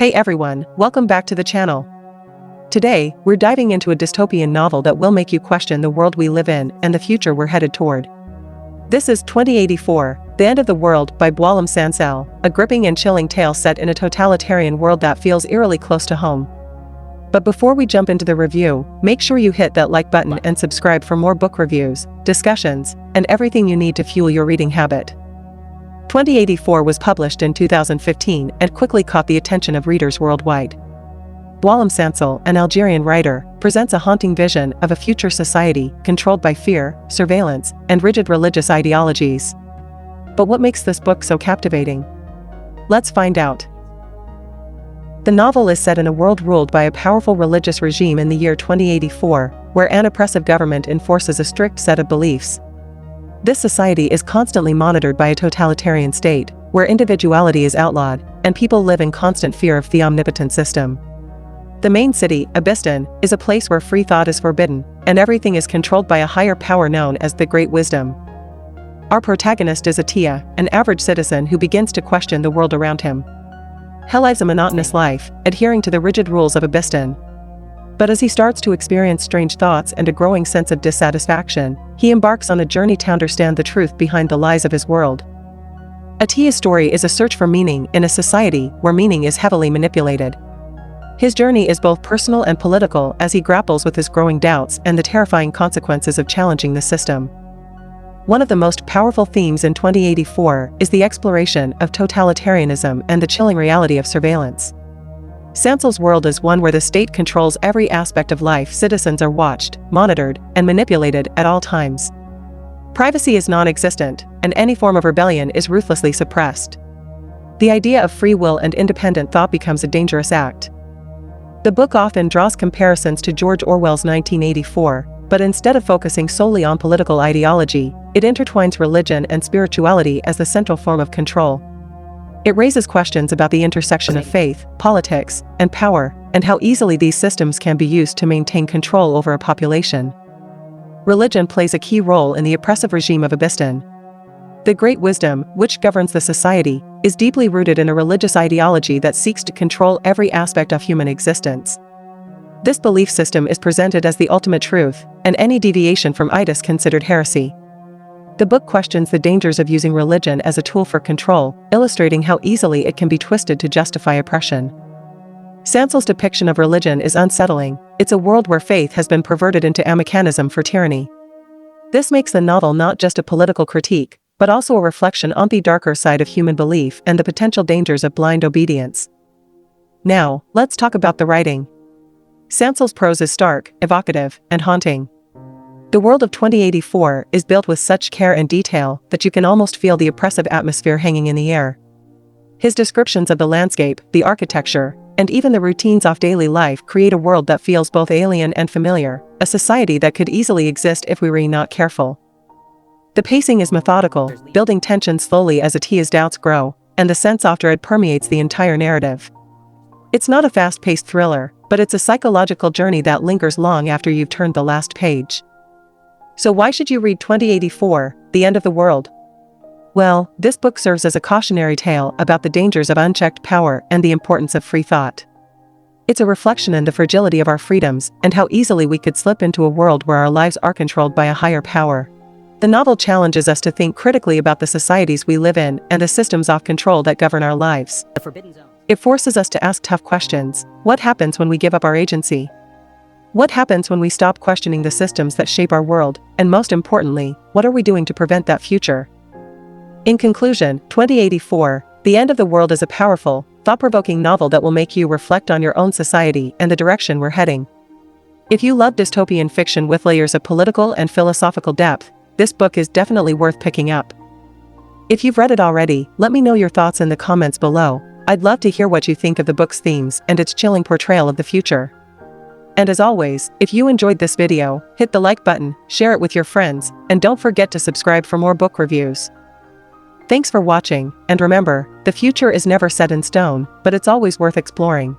Hey everyone, welcome back to the channel. Today, we're diving into a dystopian novel that will make you question the world we live in and the future we're headed toward. This is 2084, The End of the World by Boualem Sansal, a gripping and chilling tale set in a totalitarian world that feels eerily close to home. But before we jump into the review, make sure you hit that like button and subscribe for more book reviews, discussions, and everything you need to fuel your reading habit. 2084 was published in 2015 and quickly caught the attention of readers worldwide. Boualem Sansal, an Algerian writer, presents a haunting vision of a future society controlled by fear, surveillance, and rigid religious ideologies. But what makes this book so captivating? Let's find out. The novel is set in a world ruled by a powerful religious regime in the year 2084, where an oppressive government enforces a strict set of beliefs. This society is constantly monitored by a totalitarian state, where individuality is outlawed, and people live in constant fear of the omnipotent system. The main city, Abystan, is a place where free thought is forbidden, and everything is controlled by a higher power known as the Great Wisdom. Our protagonist is Atiya, an average citizen who begins to question the world around him. He lives a monotonous life, adhering to the rigid rules of Abystan. But as he starts to experience strange thoughts and a growing sense of dissatisfaction, he embarks on a journey to understand the truth behind the lies of his world. Atiya's story is a search for meaning in a society where meaning is heavily manipulated. His journey is both personal and political as he grapples with his growing doubts and the terrifying consequences of challenging the system. One of the most powerful themes in 2084 is the exploration of totalitarianism and the chilling reality of surveillance. Sansal's world is one where the state controls every aspect of life. Citizens are watched, monitored, and manipulated at all times. Privacy is non-existent, and any form of rebellion is ruthlessly suppressed. The idea of free will and independent thought becomes a dangerous act. The book often draws comparisons to George Orwell's 1984, but instead of focusing solely on political ideology, it intertwines religion and spirituality as the central form of control. It raises questions about the intersection of faith, politics, and power, and how easily these systems can be used to maintain control over a population. Religion plays a key role in the oppressive regime of Abystan. The Great Wisdom, which governs the society, is deeply rooted in a religious ideology that seeks to control every aspect of human existence. This belief system is presented as the ultimate truth, and any deviation from it is considered heresy. The book questions the dangers of using religion as a tool for control, illustrating how easily it can be twisted to justify oppression. Sansal's depiction of religion is unsettling. It's a world where faith has been perverted into a mechanism for tyranny. This makes the novel not just a political critique, but also a reflection on the darker side of human belief and the potential dangers of blind obedience. Now, let's talk about the writing. Sansal's prose is stark, evocative, and haunting. The world of 2084 is built with such care and detail that you can almost feel the oppressive atmosphere hanging in the air. His descriptions of the landscape, the architecture, and even the routines of daily life create a world that feels both alien and familiar, a society that could easily exist if we were not careful. The pacing is methodical, building tension slowly as Atiya's doubts grow, and the sense of dread permeates the entire narrative. It's not a fast-paced thriller, but it's a psychological journey that lingers long after you've turned the last page. So why should you read 2084, The End of the World? Well, this book serves as a cautionary tale about the dangers of unchecked power and the importance of free thought. It's a reflection on the fragility of our freedoms and how easily we could slip into a world where our lives are controlled by a higher power. The novel challenges us to think critically about the societies we live in and the systems of control that govern our lives. The Forbidden Zone. It forces us to ask tough questions. What happens when we give up our agency? What happens when we stop questioning the systems that shape our world, and most importantly, what are we doing to prevent that future? In conclusion, 2084, The End of the World is a powerful, thought-provoking novel that will make you reflect on your own society and the direction we're heading. If you love dystopian fiction with layers of political and philosophical depth, this book is definitely worth picking up. If you've read it already, let me know your thoughts in the comments below. I'd love to hear what you think of the book's themes and its chilling portrayal of the future. And as always, if you enjoyed this video, hit the like button, share it with your friends, and don't forget to subscribe for more book reviews. Thanks for watching, and remember, the future is never set in stone, but it's always worth exploring.